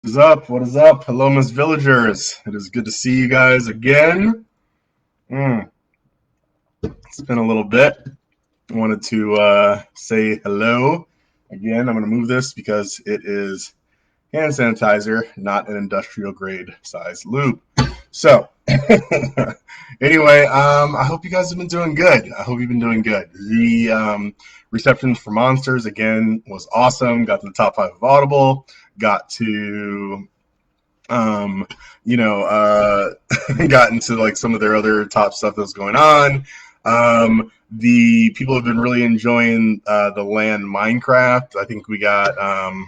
What is up? What is up? Hello, Miss Villagers. It is good to see you guys again. Mm, it's been a little bit. I wanted to say hello again. I'm going to move this because it is hand sanitizer, not an industrial grade size lube. So, anyway, I hope you guys have been doing good. I hope you've been doing good. The reception for Monsters again was awesome. Got to the top 5 of Audible. Got to um, got into like some of their other top stuff that was going on. The people have been really enjoying the land Minecraft. I think we got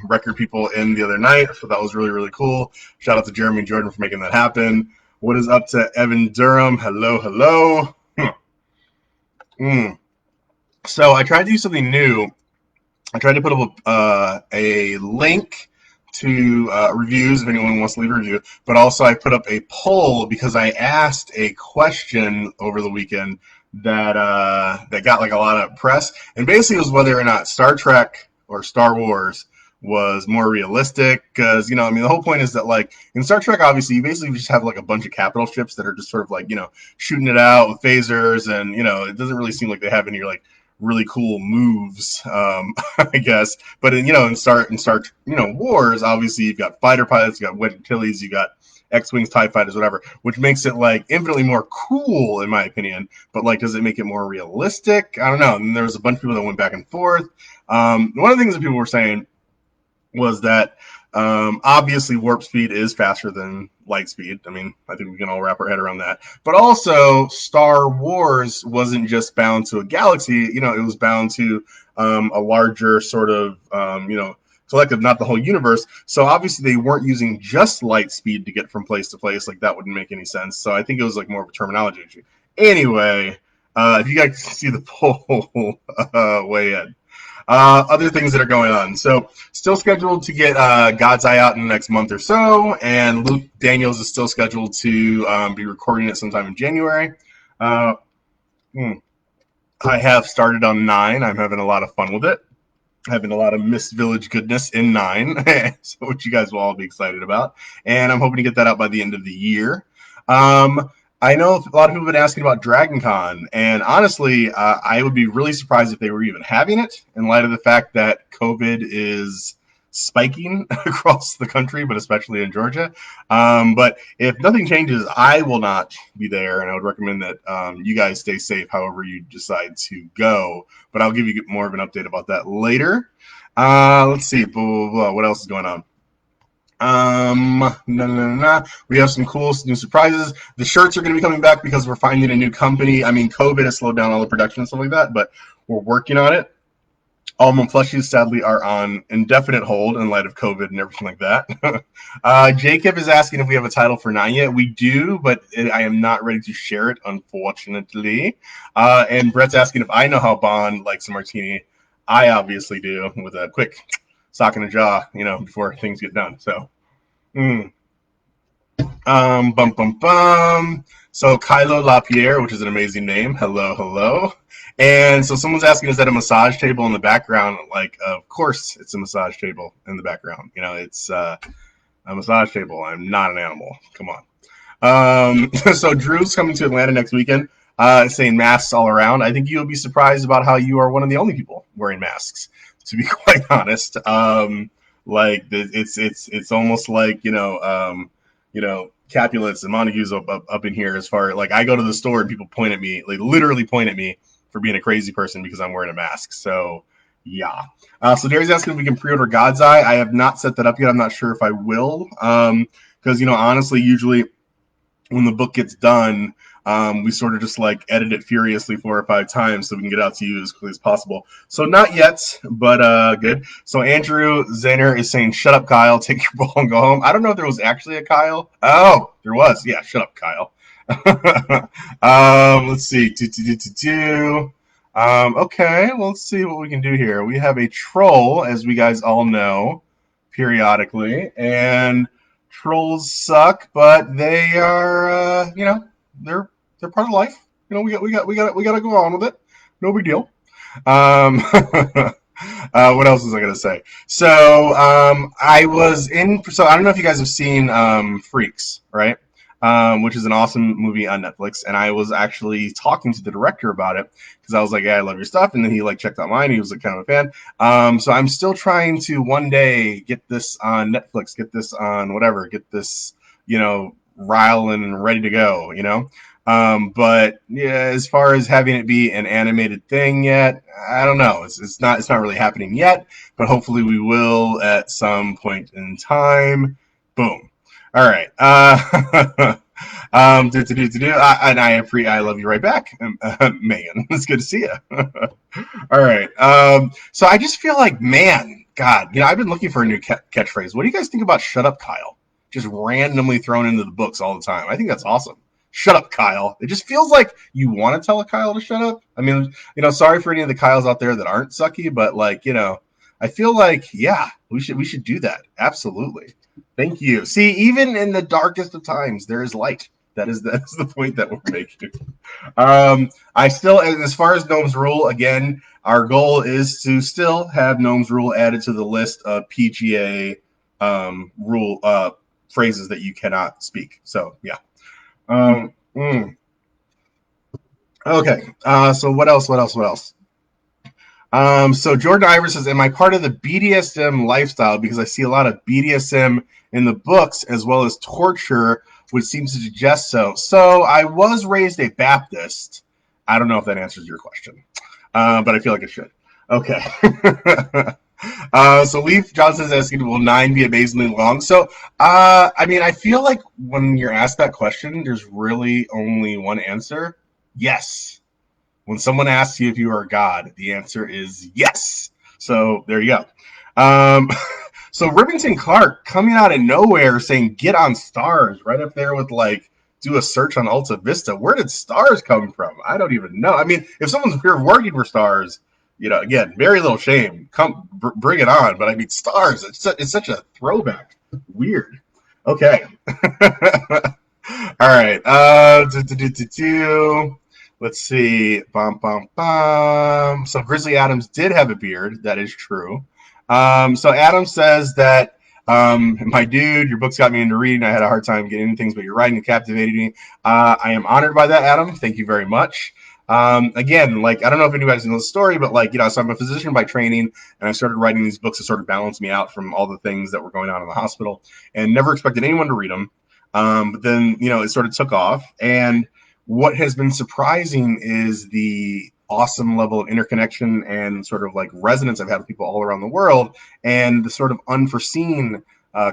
record people in the other night, so that was really, really cool. Shout out to Jeremy and Jordan for making that happen. What is up to Evan Durham? Hello, hello. So I tried to do something new. I tried to put up a link to reviews if anyone wants to leave a review, but also I put up a poll because I asked a question over the weekend that got like a lot of press, and basically it was whether or not Star Trek or Star Wars was more realistic. Because the whole point is that like in Star Trek, obviously you basically just have like a bunch of capital ships that are just sort of like shooting it out with phasers, and it doesn't really seem like they have any like really cool moves, I guess. But in Star Wars, obviously you've got fighter pilots, you got Wedge Antilles, you got X-wings, TIE fighters, whatever, which makes it like infinitely more cool in my opinion. But like, does it make it more realistic? I don't know. And there was a bunch of people that went back and forth. One of the things that people were saying was that obviously warp speed is faster than light speed. I mean, I think we can all wrap our head around that. But also, Star Wars wasn't just bound to a galaxy. It was bound to a larger sort of, collective, not the whole universe. So obviously they weren't using just light speed to get from place to place. Like that wouldn't make any sense. So I think it was like more of a terminology issue. Anyway, if you guys see the poll, weigh in. Other things that are going on. So, still scheduled to get God's Eye out in the next month or so, and Luke Daniels is still scheduled to be recording it sometime in January. Uh, I have started on 9. I'm having a lot of fun with it. Having a lot of Miss Village goodness in 9, so which you guys will all be excited about. And I'm hoping to get that out by the end of the year. I know a lot of people have been asking about Dragon Con, and honestly, I would be really surprised if they were even having it in light of the fact that COVID is spiking across the country, but especially in Georgia. But if nothing changes, I will not be there, and I would recommend that you guys stay safe however you decide to go. But I'll give you more of an update about that later. Let's see. Blah, blah, blah. What else is going on? We have some cool new surprises. The shirts are going to be coming back because we're finding a new company. I mean, COVID has slowed down all the production and stuff like that, but we're working on it. Almond plushies, sadly, are on indefinite hold in light of COVID and everything like that. Jacob is asking if we have a title for 9 yet. We do, but I am not ready to share it, unfortunately. And Brett's asking if I know how Bond likes a martini. I obviously do, with a quick sock in the jaw, before things get done. So, bum, bum, bum. So, Kylo LaPierre, which is an amazing name. Hello, hello. And so someone's asking, is that a massage table in the background? Like, of course it's a massage table in the background. It's a massage table. I'm not an animal. Come on. So Drew's coming to Atlanta next weekend, saying masks all around. I think you'll be surprised about how you are one of the only people wearing masks, to be quite honest. Like it's almost like Capulets and Montagues up in here. As far like I go to the store and people point at me, like literally point at me for being a crazy person because I'm wearing a mask. So yeah. So Gary's asking if we can pre-order God's Eye. I have not set that up yet. I'm not sure if I will. Because honestly, usually when the book gets done, we sort of just like edit it furiously 4 or 5 times so we can get out to you as quickly as possible. So not yet, but good. So Andrew Zahner is saying, shut up, Kyle, take your ball and go home. I don't know if there was actually a Kyle. Oh, there was. Yeah, shut up, Kyle. Let's see. Okay, well, let's see what we can do here. We have a troll, as we guys all know, periodically, and trolls suck, but they are, they're part of life. We got to go on with it. No big deal. Um, What else was I gonna say? So I was in. So I don't know if you guys have seen Freaks, right? Which is an awesome movie on Netflix, and I was actually talking to the director about it because I was like, "Yeah, I love your stuff," and then he like checked out mine. He was like kind of a fan. So I'm still trying to one day get this on Netflix, get this on whatever, get this riling and ready to go. But yeah, as far as having it be an animated thing yet, I don't know. It's not really happening yet, but hopefully we will at some point in time. Boom. All right. And I love you right back, Megan. It's good to see you. All right. So I just feel like, man, God, I've been looking for a new catchphrase. What do you guys think about "Shut Up, Kyle"? Just randomly thrown into the books all the time. I think that's awesome. Shut up, Kyle. It just feels like you want to tell a Kyle to shut up. I mean, sorry for any of the Kyles out there that aren't sucky, but I feel like, yeah, we should do that. Absolutely. Thank you. See, even in the darkest of times, there is light. That's the point that we're making. I still, as far as Gnome's Rule, again, our goal is to still have Gnome's Rule added to the list of PGA rule phrases that you cannot speak. So, yeah. Um, mm. Okay. So what else? So Jordan Ivor says, "Am I part of the BDSM lifestyle? Because I see a lot of BDSM in the books as well as torture, which seems to suggest so." So I was raised a Baptist. I don't know if that answers your question, but I feel like it should. Okay. So Leaf Johnson is asking, "Will 9 be amazingly long?" So, I mean, I feel like when you're asked that question, there's really only one answer: yes. When someone asks you if you are God, the answer is yes. So there you go. So Rivington Clark coming out of nowhere saying "get on stars" right up there with do a search on Alta Vista. Where did stars come from? I don't even know. I mean, if someone's here working for stars, again, very little shame. Come, bring it on. But I mean, stars. It's such a throwback. Weird. Okay. All right. Let's see. Bum, bum, bum. So Grizzly Adams did have a beard. That is true. So Adam says that, my dude, your books got me into reading. I had a hard time getting into things, but your writing captivated me. I am honored by that, Adam. Thank you very much. Again, I don't know if anybody knows the story, but so I'm a physician by training, and I started writing these books to sort of balance me out from all the things that were going on in the hospital, and never expected anyone to read them. But then, it sort of took off, and what has been surprising is the awesome level of interconnection and sort of resonance I've had with people all around the world, and the sort of unforeseen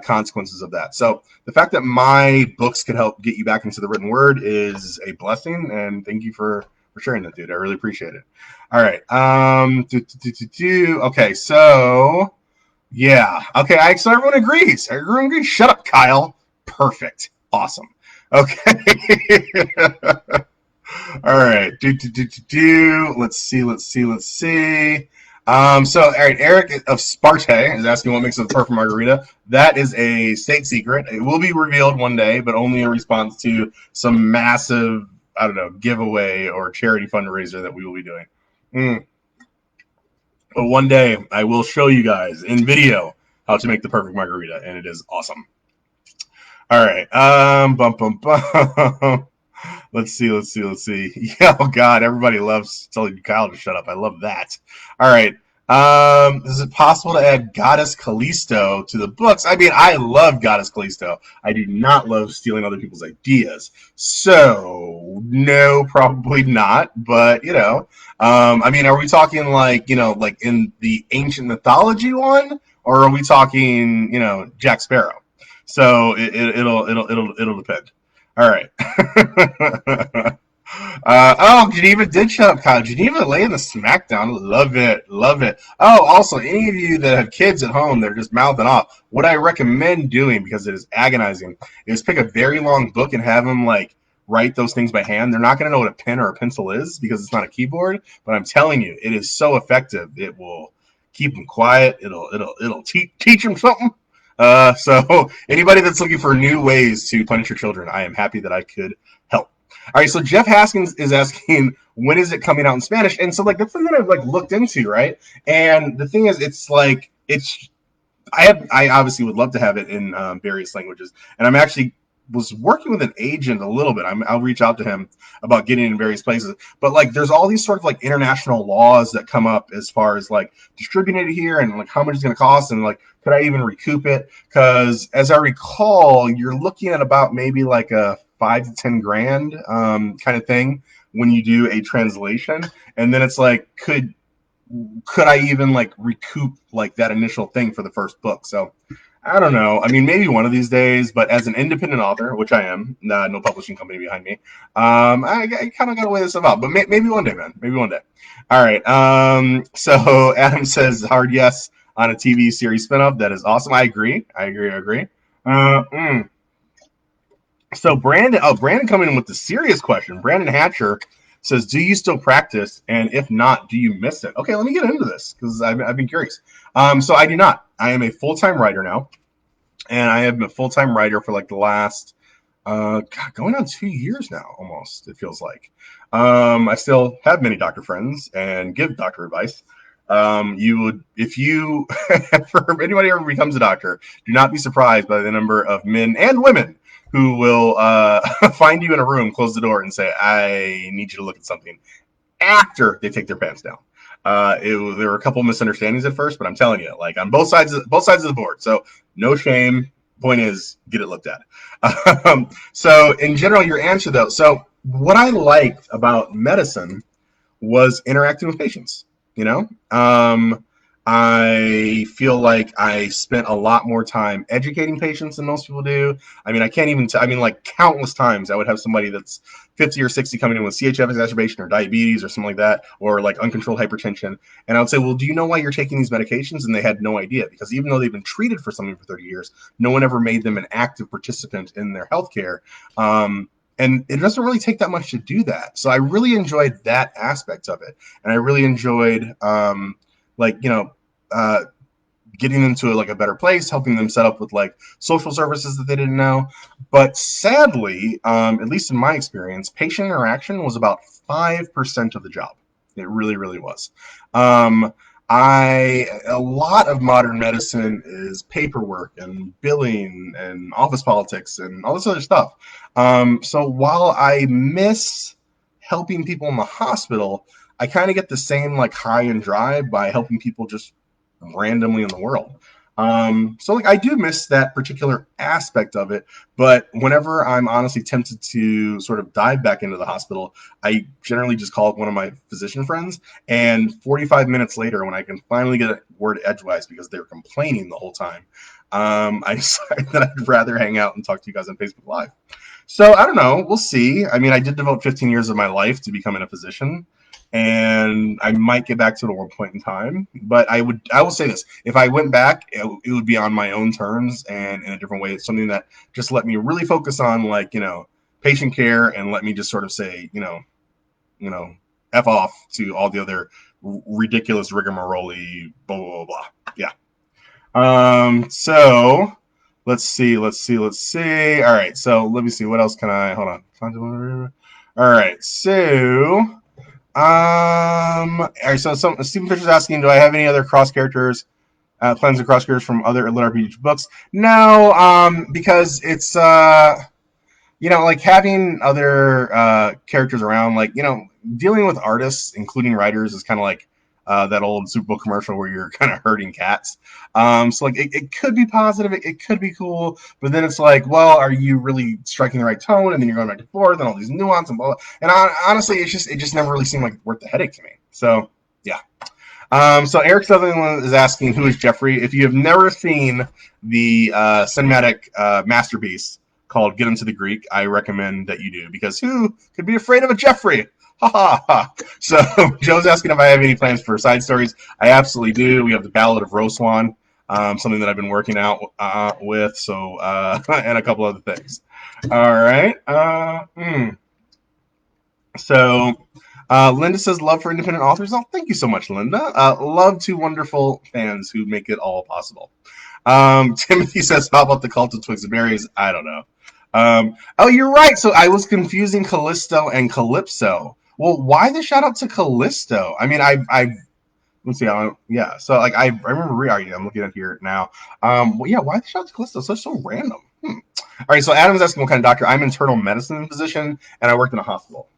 consequences of that. So the fact that my books could help get you back into the written word is a blessing, and thank you for sharing that, dude. I really appreciate it. All right. Okay, so yeah. Okay, so everyone agrees. Everyone agrees. Shut up, Kyle. Perfect. Awesome. Okay. All right. Let's see. So, all right, Eric of Sparte is asking what makes it the perfect margarita. That is a state secret. It will be revealed one day, but only in response to some massive, I don't know, giveaway or charity fundraiser that we will be doing. But one day I will show you guys in video how to make the perfect margarita, and it is awesome. All right. Let's see. Yeah, oh God, everybody loves telling Kyle to shut up. I love that. All right. Is it possible to add Goddess Callisto to the books? I mean, I love Goddess Callisto. I do not love stealing other people's ideas. So, no, probably not. But, I mean, are we talking like in the ancient mythology one? Or are we talking, Jack Sparrow? So it'll depend. All right. Geneva did shut up, Kyle. Geneva laying the smackdown. Love it. Oh, also, any of you that have kids at home that are just mouthing off, what I recommend doing, because it is agonizing, is pick a very long book and have them write those things by hand. They're not going to know what a pen or a pencil is because it's not a keyboard, but I'm telling you, it is so effective. It will keep them quiet. It'll teach them something. So anybody that's looking for new ways to punish your children, I am happy that I could help. All right, so Jeff Haskins is asking, when is it coming out in Spanish? And so, like, that's something I've like looked into, right? And the thing is, it's like I obviously would love to have it in various languages, and I'm actually was working with an agent a little bit. I'll reach out to him about getting in various places. But like, there's all these sort of like international laws that come up as far as like distributing it here and like how much it's going to cost and like could I even recoup it? Because as I recall, you're looking at about maybe like a 5 to 10 grand kind of thing when you do a translation, and then it's like could I even like recoup like that initial thing for the first book? So I don't know. I mean, maybe one of these days, but as an independent author, which I am, no publishing company behind me, I kind of got to weigh this stuff out. But maybe one day, man. Maybe one day. All right. So Adam says hard yes on a TV series spinoff. That is awesome. I agree. Uh, mm. So Brandon coming in with the serious question. Brandon Hatcher says, "Do you still practice? And if not, do you miss it?" Okay, let me get into this because I've been curious. So I do not. I am a full-time writer now, and I have been a full-time writer for like the last going on 2 years now, almost. It feels like. I still have many doctor friends and give doctor advice. You would, if you, for anybody who ever becomes a doctor, do not be surprised by the number of men and women who will find you in a room, close the door, and say, "I need you to look at something," after they take their pants down. There were a couple of misunderstandings at first, but I'm telling you, like on both sides of the board. So no shame. Point is, get it looked at. So in general, your answer though. So what I liked about medicine was interacting with patients. You know, I feel like I spent a lot more time educating patients than most people do. I mean, I can't even. I mean, like countless times, I would have somebody that's 50 or 60 coming in with CHF exacerbation or diabetes or something like that, or like uncontrolled hypertension, and I would say, "Well, do you know why you're taking these medications?" And they had no idea because even though they've been treated for something for 30 years, no one ever made them an active participant in their healthcare. And it doesn't really take that much to do that. So I really enjoyed that aspect of it, and I really enjoyed like uh, getting them to like a better place, helping them set up with like social services that they didn't know. But sadly, at least in my experience, patient interaction was about 5% of the job. It really, really was. A lot of modern medicine is paperwork and billing and office politics and all this other stuff. So while I miss helping people in the hospital, I kind of get the same like high and drive by helping people just randomly in the world. So like I do miss that particular aspect of it, but whenever I'm honestly tempted to sort of dive back into the hospital, I generally just call up one of my physician friends, and 45 minutes later, when I can finally get a word edgewise because they were complaining the whole time, I decided that I'd rather hang out and talk to you guys on Facebook Live. So I don't know. We'll see. I mean, I did devote 15 years of my life to becoming a physician, and I might get back to it at one point in time. But I will say this: if I went back, it would be on my own terms and in a different way. It's something that just let me really focus on, like, patient care, and let me just sort of say, f off to all the other ridiculous rigmarole, blah blah blah blah. Yeah. So let's see. All right. So let me see. What else can I? Hold on. All right. So. All right. So Stephen Fisher's asking, do I have any other cross characters, plans to cross characters from other LitRPG books? No. Because it's like having other characters around, like dealing with artists, including writers, is kind of like that old Super Bowl commercial where you're kind of herding cats. So like it could be positive, it could be cool, but then it's like, well, are you really striking the right tone? And then you're going back and forth and all these nuance and blah, blah. And honestly, it just never really seemed like worth the headache to me. So yeah. So Eric Sutherland is asking, who is Jeffrey? If you have never seen the cinematic masterpiece called Get Him to the Greek, I recommend that you do, because who could be afraid of a Jeffrey? Ha ha ha. So Joe's asking if I have any plans for side stories. I absolutely do. We have the Ballad of Roswan, something that I've been working out with, so and a couple other things. All right. So Linda says, love for independent authors. Oh, thank you so much, Linda. Love to wonderful fans who make it all possible. Timothy says, how about the Cult of Twigs and Berries? I don't know. Oh, you're right. So I was confusing Callisto and Calypso. Well, why the shout out to Callisto? I mean, I let's see. Yeah. So like I remember I'm looking at here now. Well, yeah. Why the shout out to Callisto? So random. All right. So Adam's asking what kind of doctor. I'm internal medicine physician, and I worked in a hospital.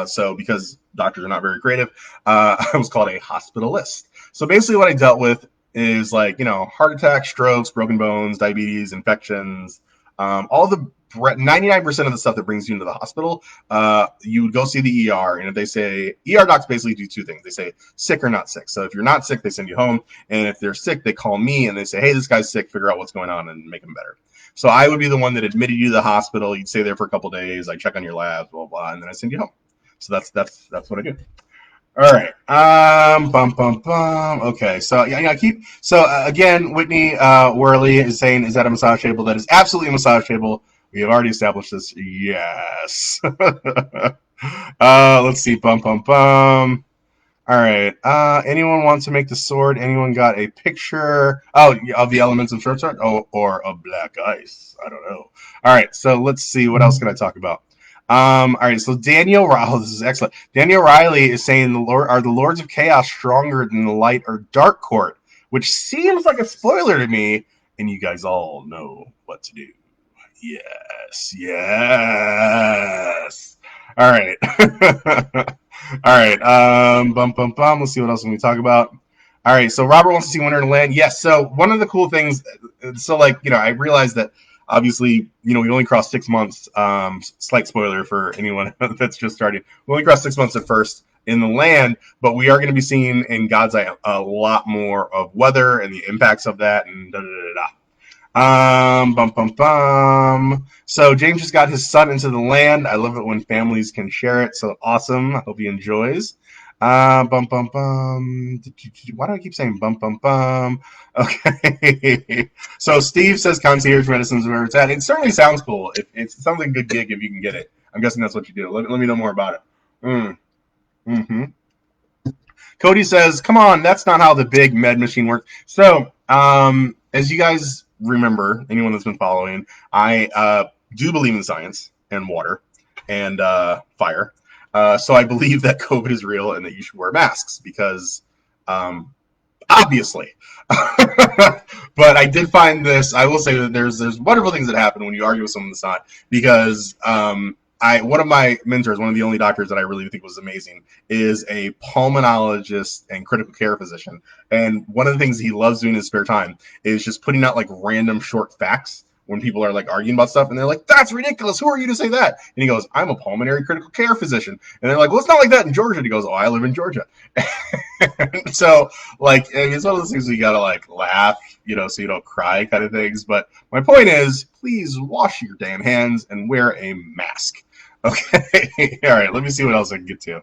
So because doctors are not very creative, I was called a hospitalist. So basically, what I dealt with is like heart attacks, strokes, broken bones, diabetes, infections, all the 99% of the stuff that brings you into the hospital, you would go see the ER, and if they say ER docs basically do two things. They say sick or not sick. So if you're not sick, they send you home, and if they're sick, they call me and they say, hey, this guy's sick. Figure out what's going on and make him better. So I would be the one that admitted you to the hospital. You'd stay there for a couple of days. I check on your labs, blah blah, and then I send you home. So that's what I do. All right. Bum bum bum. Okay. So yeah, keep. So again, Whitney Worley is saying, "Is that a massage table?" That is absolutely a massage table. We have already established this. Yes. Let's see. Bum bum bum. All right. Anyone wants to make the sword? Anyone got a picture? Oh, of the elements of short sword? Oh, or of black ice? I don't know. All right. So let's see. What else can I talk about? All right. So Daniel Riley, oh, this is excellent. Daniel Riley is saying are the Lords of Chaos stronger than the Light or Dark Court? Which seems like a spoiler to me. And you guys all know what to do. Yes. Yes. All right. All right. Bum bum bum. Let's see what else we talk about. All right. So Robert wants to see Wonderland. Yes. So one of the cool things. So like I realized that obviously we only crossed 6 months. Slight spoiler for anyone that's just starting. We only crossed 6 months at first in the land, but we are going to be seeing in God's Eye a lot more of weather and the impacts of that and da da da da. Bum bum bum. So James just got his son into the land. I love it when families can share it. So awesome. I hope he enjoys. Bum bum bum. Why do I keep saying bum bum bum? Okay. So Steve says concierge medicine is where it's at. It certainly sounds cool. It sounds like a good gig if you can get it. I'm guessing that's what you do. Let me know more about it. Mm-hmm. Cody says, "Come on, that's not how the big med machine works." So, as you guys remember, anyone that's been following, I do believe in science and water and fire. So I believe that COVID is real and that you should wear masks because, obviously. But I did find this. I will say that there's wonderful things that happen when you argue with someone that's not because. One of my mentors, one of the only doctors that I really think was amazing, is a pulmonologist and critical care physician. And one of the things he loves doing in his spare time is just putting out like random short facts when people are like arguing about stuff and they're like, that's ridiculous. Who are you to say that? And he goes, I'm a pulmonary critical care physician. And they're like, well, it's not like that in Georgia. And he goes, oh, I live in Georgia. So like, it's one of those things where you got to like laugh, so you don't cry kind of things. But my point is, please wash your damn hands and wear a mask. Okay. All right. Let me see what else I can get to.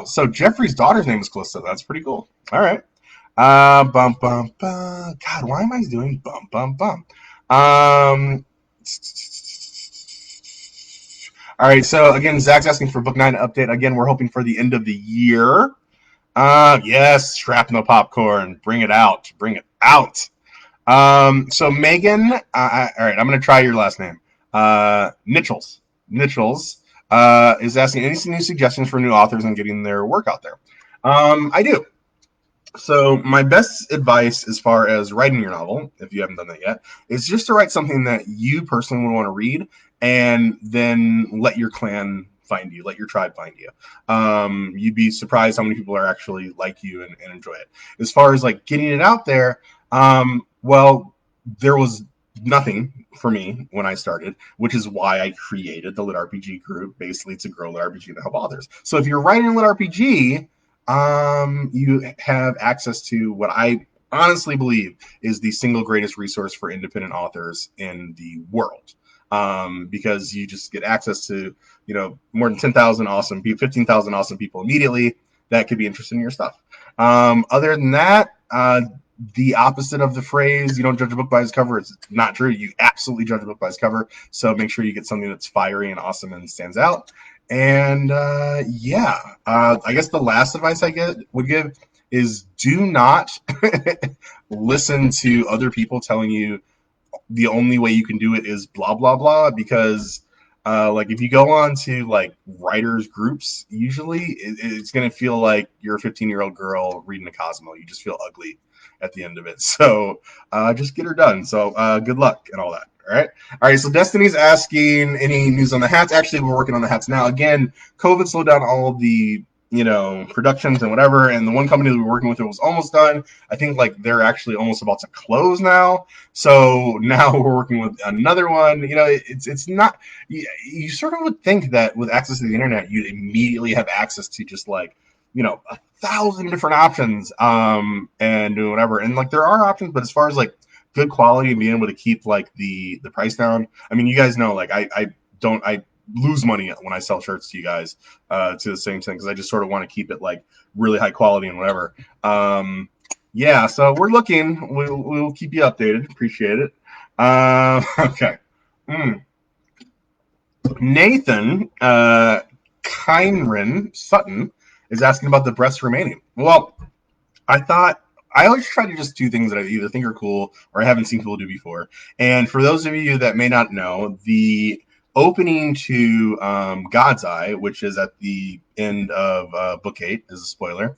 So Jeffrey's daughter's name is Callisto. That's pretty cool. All right. Bum, bum, bum. God, why am I doing bum, bum, bum? All right. So again, Zach's asking for book 9 update. Again, we're hoping for the end of the year. Yes. Shrapnel popcorn. Bring it out. Bring it out. So Megan, all right. I'm going to try your last name. Nitchells is asking any new suggestions for new authors on getting their work out there. I do. So my best advice as far as writing your novel, if you haven't done that yet, is just to write something that you personally would want to read and then let your clan find you, let your tribe find you. You'd be surprised how many people are actually like you and enjoy it. As far as like getting it out there, well, there was nothing for me when I started, which is why I created the LitRPG group, basically to grow LitRPG and help others. So if you're writing LitRPG, you have access to what I honestly believe is the single greatest resource for independent authors in the world. Because you just get access to, more than 10,000 awesome people, 15,000 awesome people immediately that could be interested in your stuff. Other than that, the opposite of the phrase, you don't judge a book by its cover, it's not true. You absolutely judge a book by its cover. So make sure you get something that's fiery and awesome and stands out. And I guess the last advice I would give is do not listen to other people telling you the only way you can do it is blah blah blah, because like if you go on to like writers groups, usually it's going to feel like you're a 15-year-old girl reading a Cosmo. You just feel ugly at the end of it. So just get her done. So good luck and all that. All right. So Destiny's asking any news on the hats. Actually, we're working on the hats now. Again, COVID slowed down all of the productions and whatever. And the one company that we were working with, it was almost done. I think like they're actually almost about to close now. So now we're working with another one. It's not. You sort of would think that with access to the internet, you'd immediately have access to just like 1,000 different options, and whatever. And like there are options, but as far as like good quality and being able to keep like the price down, I mean, you guys know, like I lose money when I sell shirts to you guys to the same thing, because I just sort of want to keep it like really high quality and whatever. Yeah, so we're looking. We'll keep you updated. Appreciate it. Okay. Nathan Kynren Sutton is asking about the breasts remaining. Well, I always try to just do things that I either think are cool or I haven't seen people do before. And for those of you that may not know, the opening to God's Eye, which is at the end of Book 8, is a spoiler,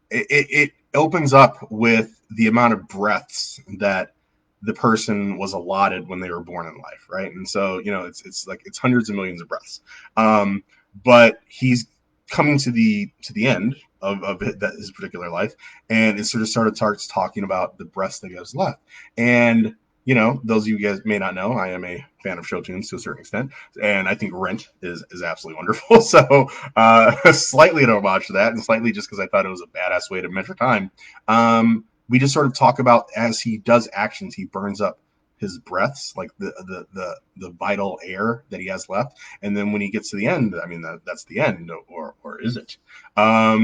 it opens up with the amount of breaths that the person was allotted when they were born in life, right? And so, it's like it's hundreds of millions of breaths. But he's coming to the end of his particular life, and it sort of starts talking about the breaths that he has left. And those of you guys may not know, I am a fan of show tunes to a certain extent, and I think Rent is absolutely wonderful. So slightly an homage to that, and slightly just because I thought it was a badass way to measure time. We just sort of talk about, as he does actions, he burns up his breaths, like the vital air that he has left, and then when he gets to the end, I mean that's the end, or is it? Yeah,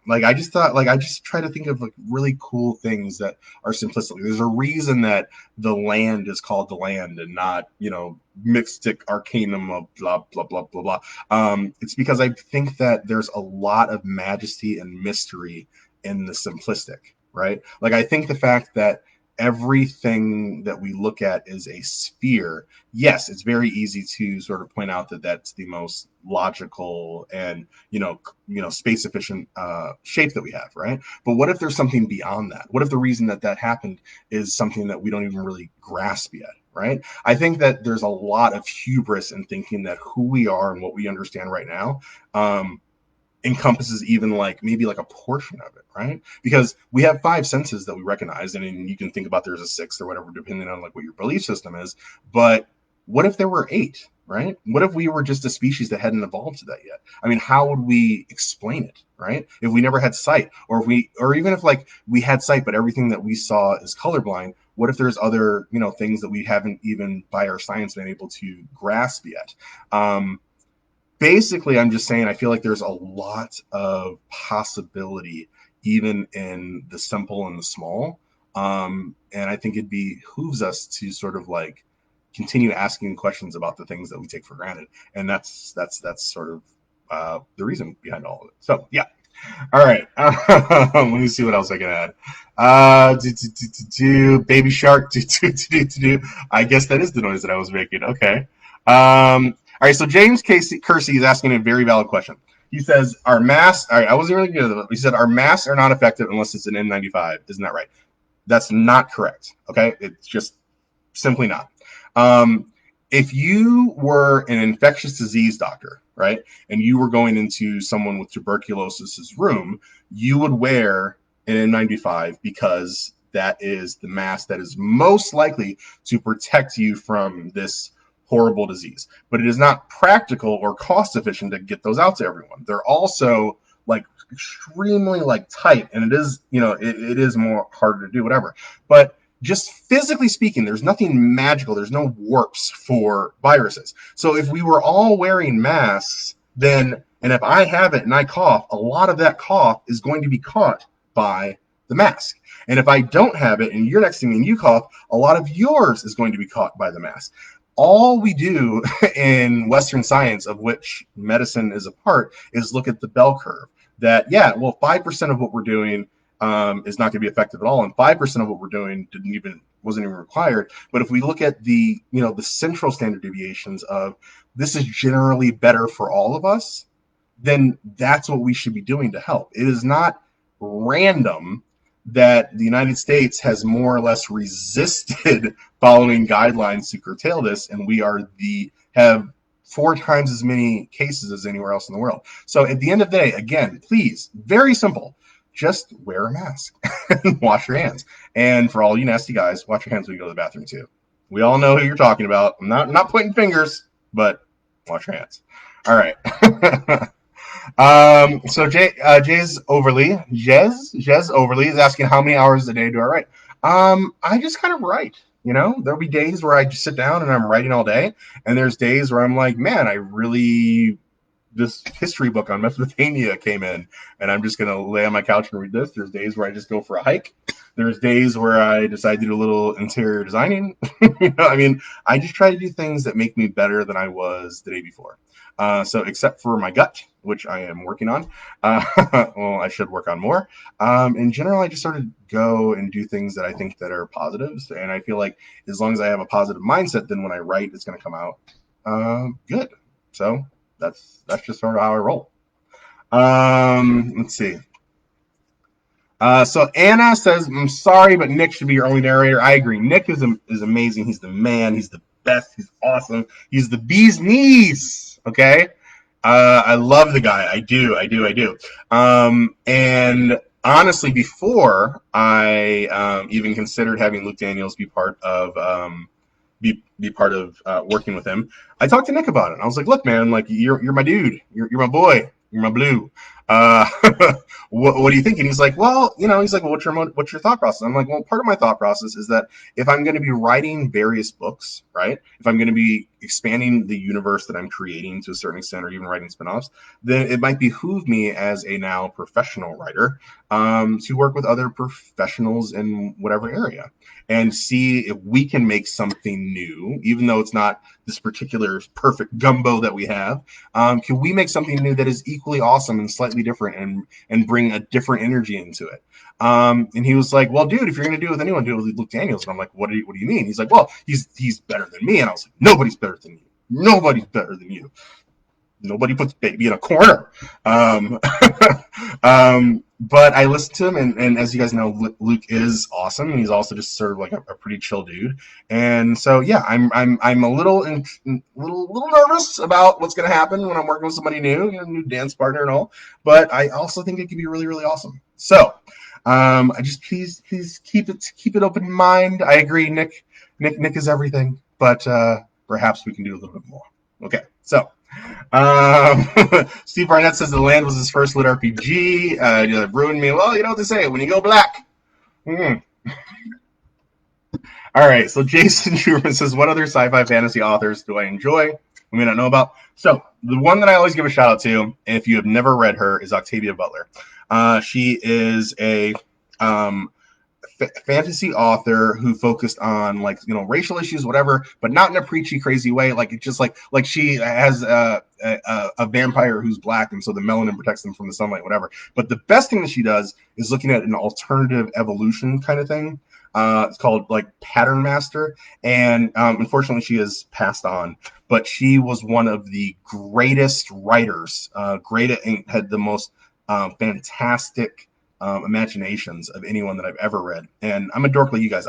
like I just thought, like I just try to think of like really cool things that are simplistic. There's a reason that the land is called the land and not mystic arcanum of blah blah blah blah blah. It's because I think that there's a lot of majesty and mystery in the simplistic, right? Like I think the fact that everything that we look at is a sphere. Yes, it's very easy to sort of point out that that's the most logical and space efficient shape that we have, right? But what if there's something beyond that? What if the reason that happened is something that we don't even really grasp yet, right? I think that there's a lot of hubris in thinking that who we are and what we understand right now encompasses even like maybe like a portion of it, right? Because we have 5 senses that we recognize, and you can think about there's a 6th or whatever, depending on like what your belief system is. But what if there were 8, right? What if we were just a species that hadn't evolved to that yet? I mean, how would we explain it, right? If we never had sight, or even if like we had sight, but everything that we saw is colorblind, what if there's other, things that we haven't even by our science been able to grasp yet? Basically, I'm just saying I feel like there's a lot of possibility even in the simple and the small. And I think it behooves us to sort of like continue asking questions about the things that we take for granted. And that's sort of the reason behind all of it. So, yeah. All right. Let me see what else I can add. Baby shark. I guess that is the noise that I was making. Okay. All right, so James Kersey is asking a very valid question. He says, "Our masks." All right, I wasn't really good at it. He said, "Our masks are not effective unless it's an N95." Isn't that right? That's not correct. Okay, it's just simply not. If you were an infectious disease doctor, right, and you were going into someone with tuberculosis's room, you would wear an N95 because that is the mask that is most likely to protect you from this horrible disease. But it is not practical or cost efficient to get those out to everyone. They're also like extremely like tight, and it is, it is more harder to do, whatever. But just physically speaking, there's nothing magical. There's no warps for viruses. So if we were all wearing masks, then, and if I have it and I cough, a lot of that cough is going to be caught by the mask. And if I don't have it and you're next to me and you cough, a lot of yours is going to be caught by the mask. All we do in Western science, of which medicine is a part, is look at the bell curve. That, yeah, well, 5% of what we're doing is not going to be effective at all, and 5% of what we're doing wasn't even required. But if we look at the the central standard deviations of this is generally better for all of us, then that's what we should be doing to help. It is not random that the United States has more or less resisted following guidelines to curtail this, and we have 4 times as many cases as anywhere else in the world. So at the end of the day, again, please, very simple, just wear a mask and wash your hands. And for all you nasty guys, wash your hands when you go to the bathroom too. We all know who you're talking about. I'm not pointing fingers, but wash your hands. All right. So Jez Overly is asking how many hours a day do I write? I just kind of write. There'll be days where I just sit down and I'm writing all day, and there's days where I'm like, man, this history book on Mesopotamia came in, and I'm just gonna lay on my couch and read this. There's days where I just go for a hike. There's days where I decide to do a little interior designing. I just try to do things that make me better than I was the day before. So except for my gut, which I am working on, well, I should work on more. In general, I just sort of go and do things that I think that are positives, and I feel like as long as I have a positive mindset, then when I write, it's going to come out good. So that's just sort of how I roll. Let's see. So Anna says, I'm sorry, but Nick should be your only narrator. I agree. Nick is amazing. He's the man. He's the best. He's awesome. He's the bee's knees. Okay. I love the guy. I do. And honestly, before I even considered having Luke Daniels be part of working with him, I talked to Nick about it. And I was like, look, man, like you're my dude. You're my boy. You're my blue. What do you think? And he's like, well, what's your thought process? I'm like, well, part of my thought process is that if I'm going to be writing various books, right? If I'm going to be expanding the universe that I'm creating to a certain extent, or even writing spinoffs, then it might behoove me as a now professional writer to work with other professionals in whatever area and see if we can make something new, even though it's not this particular perfect gumbo that we have. Can we make something new that is equally awesome and slightly different and bring a different energy into it? And he was like, well, dude, if you're going to do it with anyone, do it with Luke Daniels. And I'm like, what do you mean? He's like, well, he's better than me. And I was like, nobody's better than you. Nobody's better than you. Nobody puts baby in a corner. But I listened to him, and as you guys know, Luke is awesome, and he's also just sort of like a pretty chill dude. And so, yeah, I'm a little nervous about what's going to happen when I'm working with somebody new, new dance partner and all. But I also think it could be really, really awesome. So, I just please keep it open in mind. I agree, Nick is everything, but perhaps we can do a little bit more. Okay, so. Steve Barnett says The Land was his first lit RPG. Ruined me. Well, you know what they say when you go black. All right, so Jason Schuerman says, what other sci-fi fantasy authors do I enjoy? We may not know about. So the one that I always give a shout out to, if you have never read her, is Octavia Butler. She is a fantasy author who focused on racial issues, whatever, but not in a preachy, crazy way. Like it's just like she has a vampire who's black, and so the melanin protects them from the sunlight, whatever. But the best thing that she does is looking at an alternative evolution kind of thing. It's called Pattern Master, and unfortunately she has passed on. But she was one of the greatest writers. Had the most fantastic imaginations of anyone that I've ever read. And I'm a dork like you guys.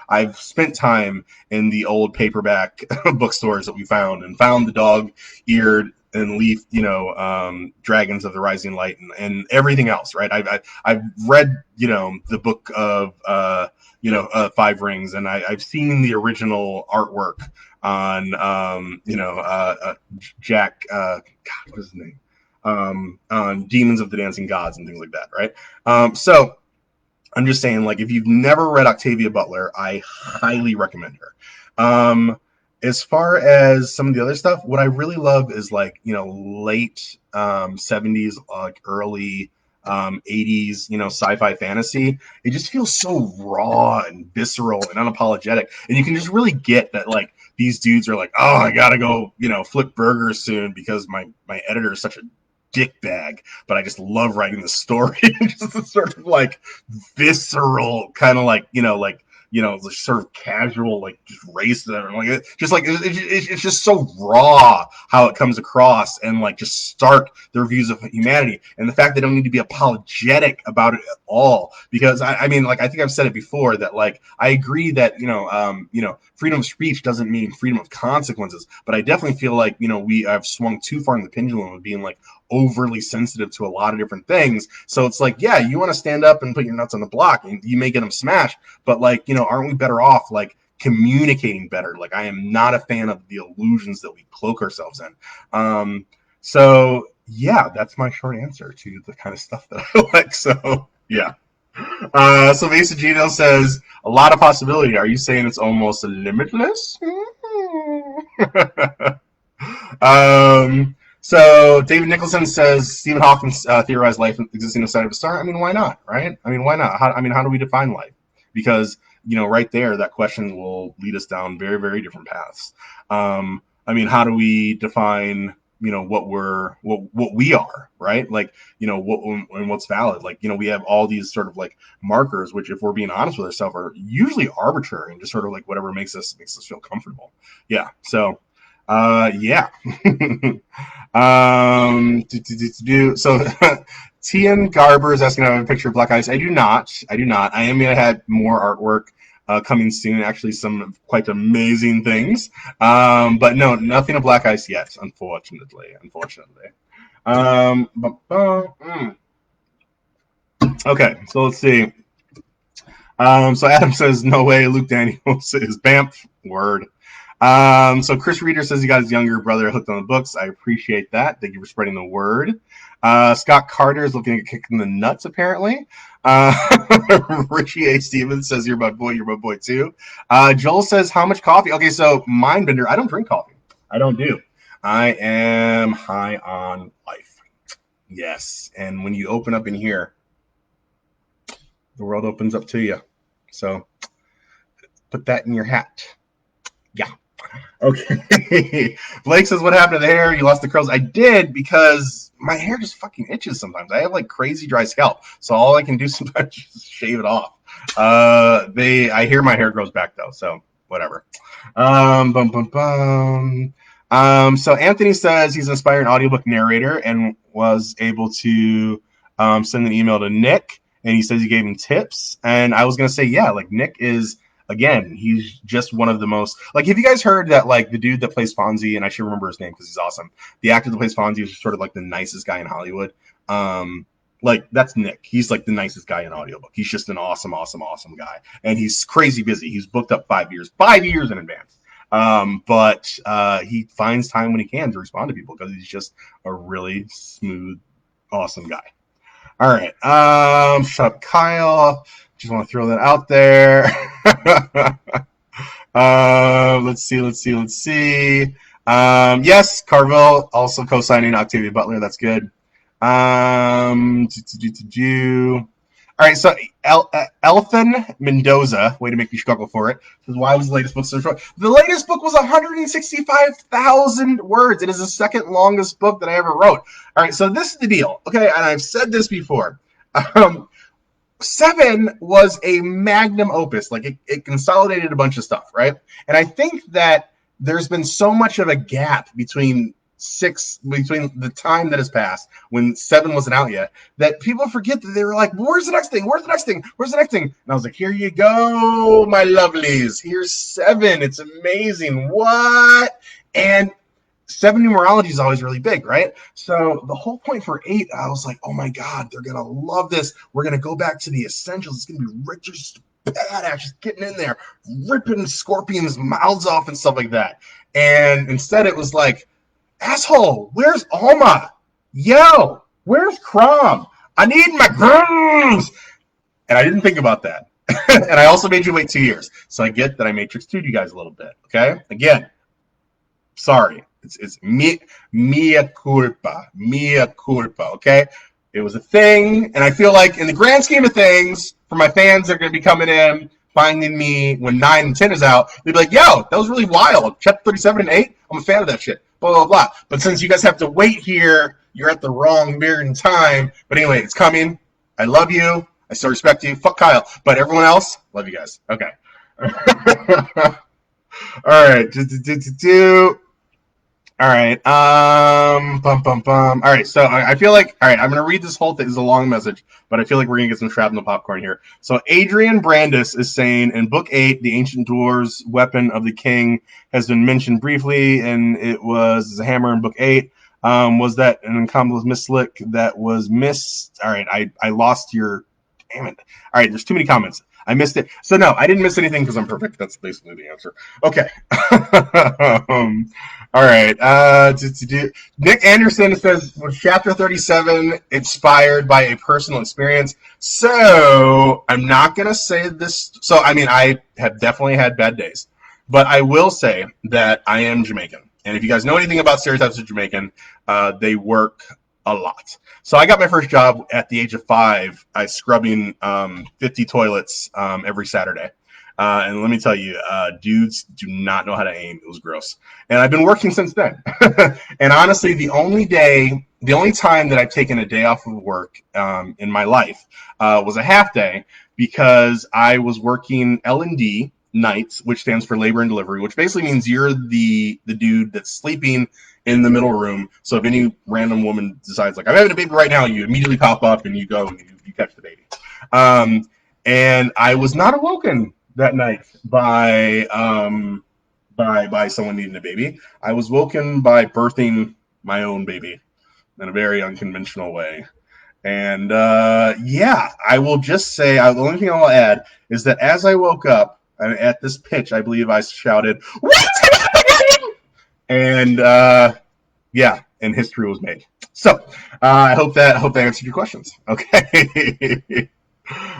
I've spent time in the old paperback bookstores that we found the dog-eared and leaf, Dragons of the Rising Light and everything else, right? I've read, the book of, Five Rings, and I've seen the original artwork on, Jack, God, what is his name? On Demons of the Dancing Gods and things like that, right? So I'm just saying, if you've never read Octavia Butler, I highly recommend her. As far as some of the other stuff, what I really love is late 70s, early 80s, sci-fi fantasy. It just feels so raw and visceral and unapologetic, and you can just really get that these dudes are oh, I gotta go flip burgers soon because my editor is such a dickbag, but I just love writing the story. Just a sort of like visceral kind of like, sort of casual, like just racist, like it's just so raw how it comes across, and like just stark their views of humanity, and the fact they don't need to be apologetic about it at all. Because I mean, like I think I've said it before that like I agree that freedom of speech doesn't mean freedom of consequences, but I definitely feel like we have swung too far in the pendulum of being like overly sensitive to a lot of different things. So it's like, yeah, you want to stand up and put your nuts on the block, and you may get them smashed, but like, aren't we better off like communicating better? Like, I am not a fan of the illusions that we cloak ourselves in. So yeah, that's my short answer to the kind of stuff that I like. So yeah. So Mesa Gino says a lot of possibility. Are you saying it's almost limitless? So David Nicholson says Stephen Hawking theorized life existing outside of a star. I mean, why not, right? I mean, why not? How do we define life? Because right there, that question will lead us down very, very different paths. I mean, how do we define what we are, right? Like what's valid? Like we have all these sort of like markers, which if we're being honest with ourselves, are usually arbitrary and just sort of like whatever makes us feel comfortable. Yeah. So. Yeah. So Tian Garber is asking if I have a picture of Black Ice. I do not. I am going to have more artwork coming soon. Actually, some quite amazing things. But no, nothing of Black Ice yet, unfortunately. Okay, so let's see. So Adam says, no way, Luke Daniels is Banff. Word. So Chris Reeder says he got his younger brother hooked on the books. I appreciate that. Thank you for spreading the word. Scott Carter is looking at kicking the nuts, apparently. Richie A. Stevens says, you're my boy too. Joel says, how much coffee? Okay, so Mindbender, I don't drink coffee. I don't do. I am high on life. Yes, and when you open up in here, the world opens up to you. So put that in your hat. Yeah. Okay. Blake says, what happened to the hair? You lost the curls. I did, because my hair just fucking itches sometimes. I have like crazy dry scalp, so all I can do sometimes is just shave it off. I hear my hair grows back though, so whatever. So Anthony says he's an aspiring audiobook narrator and was able to send an email to Nick, and he says he gave him tips. And I was gonna say, yeah, like Nick is, again, he's just one of the most, like, have you guys heard that, like, the dude that plays Fonzie, and I should remember his name because he's awesome, the actor that plays Fonzie is sort of like the nicest guy in Hollywood. Like, that's Nick. He's like the nicest guy in audiobook. He's just an awesome guy, and he's crazy busy. He's booked up 5 years in advance. But he finds time when he can to respond to people because he's just a really smooth, awesome guy. All right. Shut up, Kyle. Just want to throw that out there. Let's see. Yes, Carville also co-signing Octavia Butler. That's good. All right, so Elfin Mendoza, way to make me struggle for it, says, why was the latest book so short? The latest book was 165,000 words. It is the second longest book that I ever wrote. All right, so this is the deal, okay? And I've said this before. 7 was a magnum opus. Like, it consolidated a bunch of stuff, right? And I think that there's been so much of a gap between the time that has passed when 7 wasn't out yet, that people forget that they were like, where's the next thing? And I was like, here you go, my lovelies. Here's 7. It's amazing. What? And 7 numerology is always really big, right? So the whole point for 8, I was like, oh my God, they're going to love this. We're going to go back to the essentials. It's going to be Richard badass, just getting in there, ripping scorpions' mouths off and stuff like that. And instead it was like, asshole, where's Alma? Yo, where's Crom? I need my grooms. And I didn't think about that. And I also made you wait 2 years. So I get that I Matrix 2'd you guys a little bit. Okay? Again, sorry. It's mea culpa. Okay? It was a thing. And I feel like in the grand scheme of things, for my fans that are going to be coming in, finding me when 9 and 10 is out, they'd be like, yo, that was really wild. Chapter 37 and 8, I'm a fan of that shit. Blah, blah, blah. But since you guys have to wait here you're at the wrong period in time. But anyway, it's coming. I love you. I still respect you. Fuck Kyle. But everyone else, love you guys. Okay. All right. All right. All right. So I feel like, all right, I'm going to read this whole thing. It's a long message, but I feel like we're going to get some shrapnel popcorn here. So Adrian Brandis is saying in Book 8, the Ancient Dwarves' weapon of the king has been mentioned briefly, and it was a hammer in Book 8. Was that an accomplice mislick that was missed? All right. I lost your, damn it. All right. There's too many comments. I missed it. So no, I didn't miss anything because I'm perfect. That's basically the answer. Okay. All right. Nick Anderson says, was chapter 37 inspired by a personal experience? So I'm not going to say this. So, I mean, I have definitely had bad days, but I will say that I am Jamaican. And if you guys know anything about stereotypes of Jamaican, they work a lot. So I got my first job at the age of 5. I scrubbing 50 toilets every Saturday. And let me tell you, dudes do not know how to aim. It was gross. And I've been working since then. And honestly, the only time that I've taken a day off of work in my life was a half day because I was working L&D nights, which stands for labor and delivery, which basically means you're the dude that's sleeping in the middle room. So if any random woman decides, like, I'm having a baby right now, you immediately pop up and you go and you catch the baby. And I was not awoken that night by someone needing a baby. I was woken by birthing my own baby in a very unconventional way. And yeah, I will just say, the only thing I'll add is that as I woke up, at this pitch, I believe I shouted, "What's happening?" And yeah, and history was made. So I hope that answered your questions. Okay.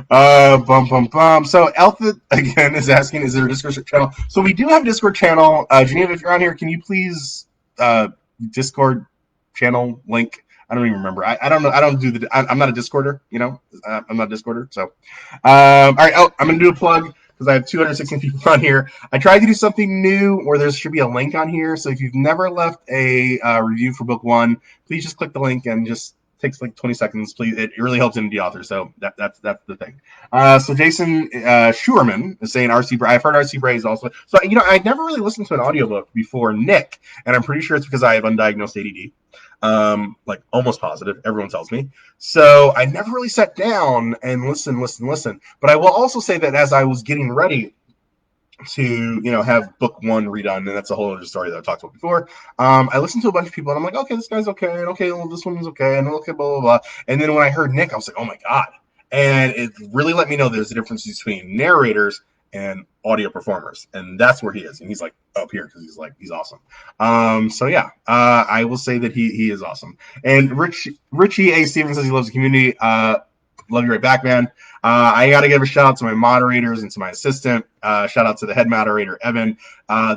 So Alpha again is asking, is there a Discord channel? So we do have a Discord channel. Geneva, if you're on here, can you please Discord channel link? I don't even remember. I don't know. I'm not a Discorder, you know. I'm not a Discorder. So all right. Oh, I'm gonna do a plug because I have 216 people on here. I tried to do something new where there should be a link on here. So if you've never left a review for book 1, please just click the link and just takes like 20 seconds. Please, it really helps in the author. So that's the thing. So Jason Schurman is saying I've heard RC Bray is also. So you know, I never really listened to an audiobook before Nick, and I'm pretty sure it's because I have undiagnosed ADD. Like almost positive, everyone tells me. So I never really sat down and listen. But I will also say that as I was getting ready to, you know, have book 1 redone, and that's a whole other story that I've talked about before. I listened to a bunch of people, and I'm like, okay, this guy's okay, and okay, well, this one's okay, and okay, blah, blah, blah. And then when I heard Nick, I was like, oh my God. And it really let me know there's a difference between narrators and audio performers, and that's where he is, and he's like up here because he's awesome. So yeah, I will say that he is awesome. And Richie A. Stevens says he loves the community. Love you right back, man. I got to give a shout out to my moderators and to my assistant. Shout out to the head moderator, Evan.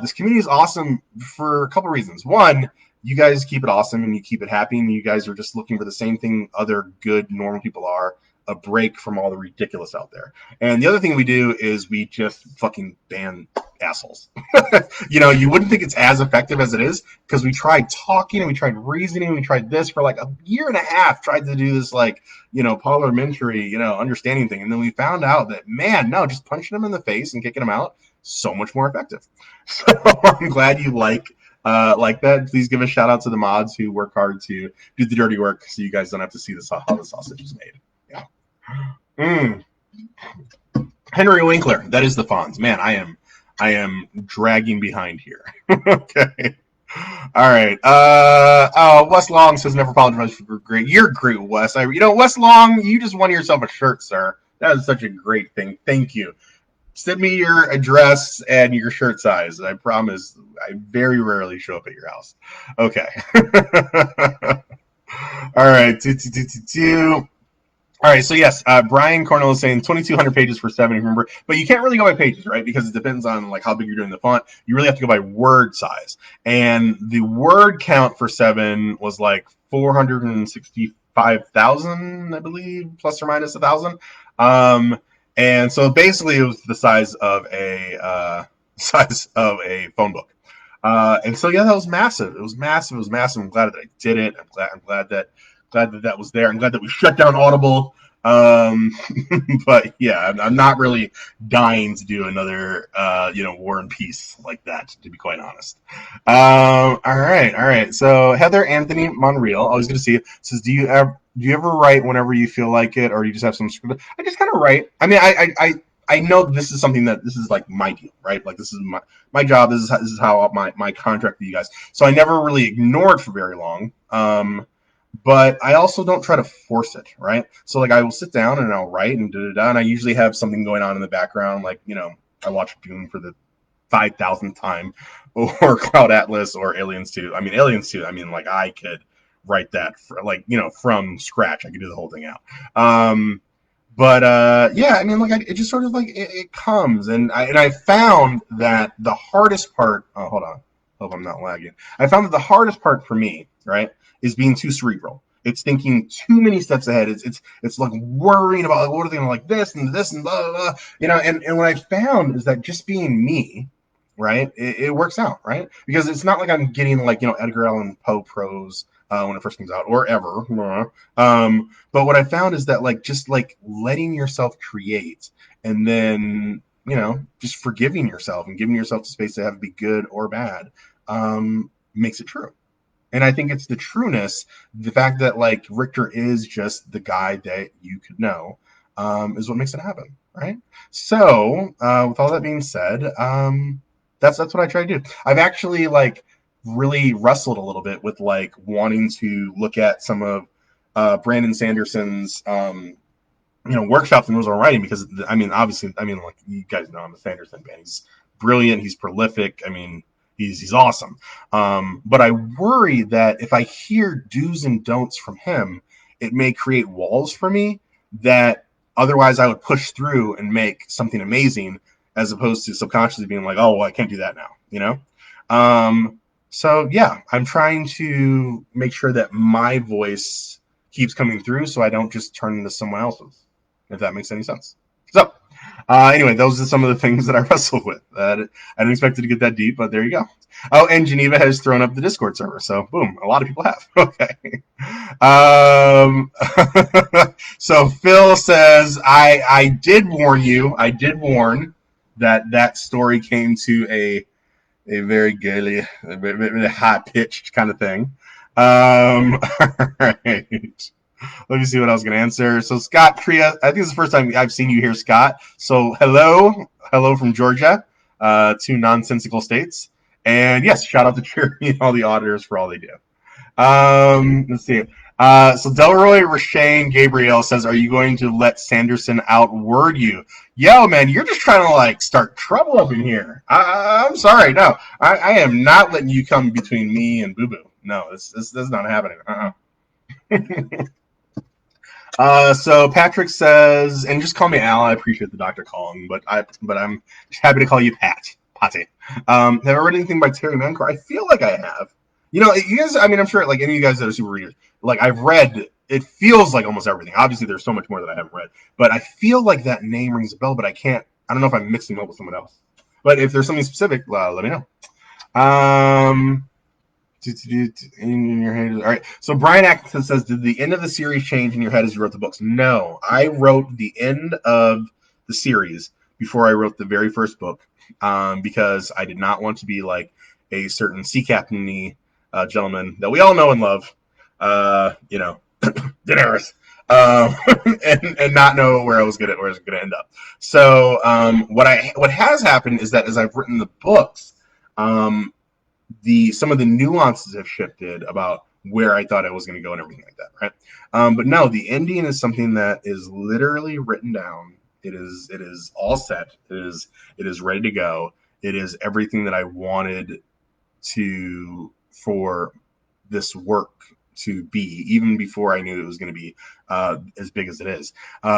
This community is awesome for a couple reasons. One, you guys keep it awesome and you keep it happy, and you guys are just looking for the same thing other good, normal people are, a break from all the ridiculous out there. And the other thing we do is we just fucking ban assholes. You know, you wouldn't think it's as effective as it is because we tried talking and we tried reasoning. We tried this for like a year and a half, tried to do this like, you know, parliamentary, you know, understanding thing. And then we found out that, man, no, just punching them in the face and kicking them out, so much more effective. So I'm glad you like that. Please give a shout out to the mods who work hard to do the dirty work so you guys don't have to see this, how the sausage is made. Yeah. Henry Winkler, that is the Fonz. Man, I am dragging behind here. Okay. All right. Wes Long says never apologize for great. You're great, Wes. Wes Long, you just won yourself a shirt, sir. That is such a great thing. Thank you. Send me your address and your shirt size. I promise I very rarely show up at your house. Okay. All right. All right, so yes, Brian Cornell is saying 2,200 pages for 7, remember, but you can't really go by pages, right? Because it depends on like how big you're doing the font. You really have to go by word size, and the word count for 7 was like 465,000, I believe, plus or minus 1,000. And so basically, it was the size of a phone book. And so yeah, that was massive. It was massive. It was massive. I'm glad that I did it. I'm glad that that was there. I'm glad that we shut down Audible. Um, but yeah, I'm not really dying to do another War and Peace like that, to be quite honest. All right. So Heather Anthony Monreal, always good to see you. Says, do you ever write whenever you feel like it, or do you just have some script? I just kind of write. I mean, I know this is something that this is like my deal, right? Like this is my job. This is how my contract with you guys. So I never really ignored for very long. But I also don't try to force it, right? So like I will sit down and I'll write and da da da, and I usually have something going on in the background, like I watch Dune for the 5,000th time, or Cloud Atlas, or Aliens 2. I mean Aliens 2. I mean like I could write that for, like from scratch. I could do the whole thing out. But yeah, I mean like it just sort of like it comes, and I found that the hardest part. Oh, hold on, hope I'm not lagging. I found that the hardest part for me, right, is being too cerebral. It's thinking too many steps ahead. It's like worrying about like, what are they gonna like this and blah blah blah. And what I found is that just being me, right, it works out, right? Because it's not like I'm getting like Edgar Allan Poe prose when it first comes out, or ever. But what I found is that like just like letting yourself create, and then just forgiving yourself and giving yourself the space to have it be good or bad, makes it true. And I think it's the trueness, the fact that like Richter is just the guy that you could know, is what makes it happen, right? So, with all that being said, that's what I try to do. I've actually like really wrestled a little bit with like wanting to look at some of Brandon Sanderson's workshops and rules on writing, because I mean obviously like you guys know I'm a Sanderson fan. He's brilliant. He's prolific. I mean he's awesome. But I worry that if I hear do's and don'ts from him, it may create walls for me that otherwise I would push through and make something amazing, as opposed to subconsciously being like, oh, well, I can't do that now. So yeah, I'm trying to make sure that my voice keeps coming through, so I don't just turn into someone else's, if that makes any sense. So anyway, those are some of the things that I wrestled with. I didn't expect it to get that deep, but there you go. Oh, and Geneva has thrown up the Discord server, so boom, a lot of people have. Okay. So Phil says, I did warn you. I did warn that story came to a very girly, a very high pitched kind of thing. All right. Let me see what I was going to answer. So Scott Tria, I think it's the first time I've seen you here, Scott. So hello from Georgia, two nonsensical states, and yes, shout out to Jeremy and all the auditors for all they do. Let's see. So Delroy Rashane Gabriel says, "Are you going to let Sanderson outword you?" Yo, man, you're just trying to like start trouble up in here. I'm sorry, no, I am not letting you come between me and Boo Boo. No, this is not happening. So Patrick says, and just call me Al. I appreciate the doctor calling, but I'm happy to call you Patty. Have I read anything by Terry Mancor? I feel like I have. You guys. I mean, I'm sure like any of you guys that are super readers, like I've read. It feels like almost everything. Obviously, there's so much more that I haven't read, but I feel like that name rings a bell. But I can't. I don't know if I'm mixing him up with someone else. But if there's something specific, let me know. In your head. All right. So Brian Atkinson says, "Did the end of the series change in your head as you wrote the books?" No, I wrote the end of the series before I wrote the very first book, because I did not want to be like a certain sea captain-y gentleman that we all know and love, Daenerys, and not know where I was gonna end up. So what has happened is that as I've written the books, some of the nuances have shifted about where I thought I was going to go and everything like that, right? But no, the ending is something that is literally written down. It is all set. It is ready to go. It is everything that I wanted for this work to be, even before I knew it was going to be as big as it is.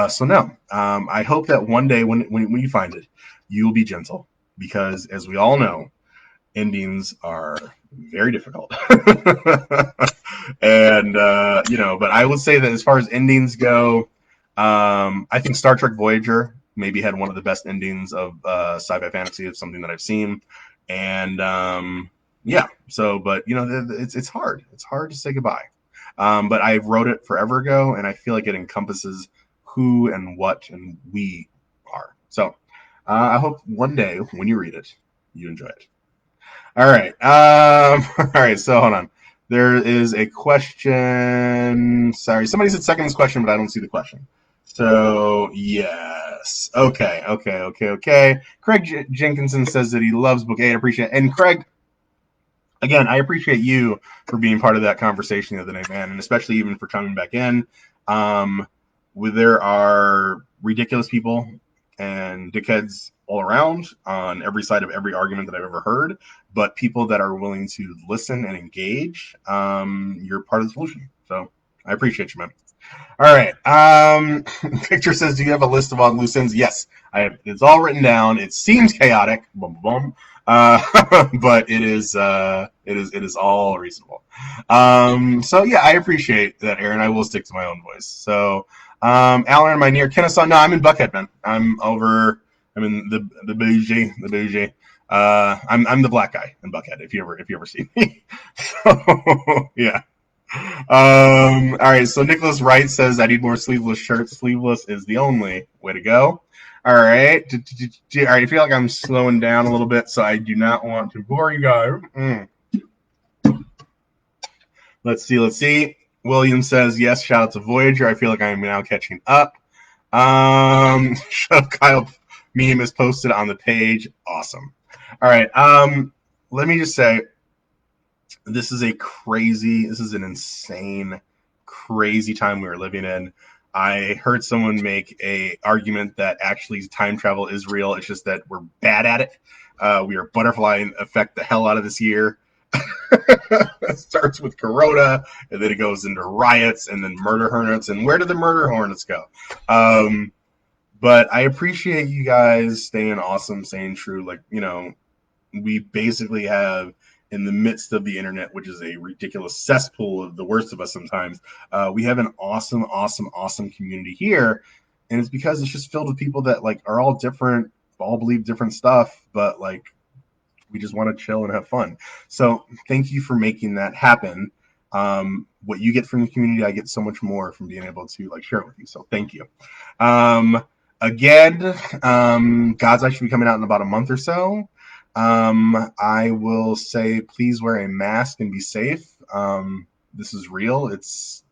So no, I hope that one day when you find it, you will be gentle, because as we all know, endings are very difficult. And but I would say that as far as endings go, I think Star Trek Voyager maybe had one of the best endings of sci-fi fantasy, of something that I've seen. And yeah. So, but it's hard. It's hard to say goodbye. But I wrote it forever ago, and I feel like it encompasses who and what and we are. So, I hope one day when you read it, you enjoy it. All right. All right. So hold on. There is a question. Sorry, somebody said second this question, but I don't see the question. So yes. Okay. Okay. Okay. Okay. Craig Jenkinson says that he loves Book 8. I appreciate it. And Craig, again, I appreciate you for being part of that conversation the other day, man, and especially even for coming back in. Um, there are ridiculous people and dickheads all around on every side of every argument that I've ever heard, but people that are willing to listen and engage, you're part of the solution. So I appreciate you, man. All right. Victor says, "Do you have a list of all the loose ends?" Yes, I have. It's all written down. It seems chaotic, boom, boom, but it is all reasonable. So yeah, I appreciate that, Aaron. I will stick to my own voice. So, Aleron, am I near Kennesaw? No, I'm in Buckhead, man. I'm in the bougie, the bougie. I'm the black guy in Buckhead. If you ever see me. So yeah. All right, so Nicholas Wright says I need more sleeveless shirts. Sleeveless is the only way to go. All right. All right, I feel like I'm slowing down a little bit, so I do not want to bore you guys. Let's see. William says yes, shout out to Voyager. I feel like I am now catching up. Kyle meme is posted on the page. Awesome. All right. Let me just say this is an insane, crazy time we are living in. I heard someone make a argument that actually time travel is real. It's just that we're bad at it. We are butterfly effect the hell out of this year. It starts with Corona, and then it goes into riots, and then murder hornets. And where do the murder hornets go? But I appreciate you guys staying awesome, staying true. Like, we basically have in the midst of the internet, which is a ridiculous cesspool of the worst of us sometimes, we have an awesome, awesome, awesome community here. And it's because it's just filled with people that like are all different, all believe different stuff, but like we just want to chill and have fun. So thank you for making that happen. What you get from the community, I get so much more from being able to like share it with you. So thank you. Again, God's Eye should be coming out in about a month or so. I will say, please wear a mask and be safe. This is real.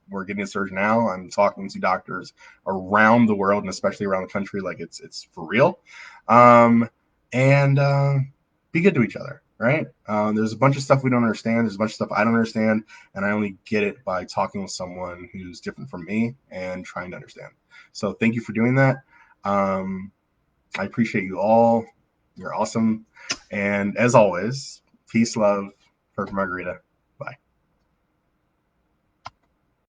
We're getting a surge now. I'm talking to doctors around the world and especially around the country. Like it's for real. And be good to each other. Right. There's a bunch of stuff we don't understand. There's a bunch of stuff I don't understand. And I only get it by talking with someone who's different from me and trying to understand. So thank you for doing that. I appreciate you all. You're awesome. And as always, peace, love, Perfect Margarita.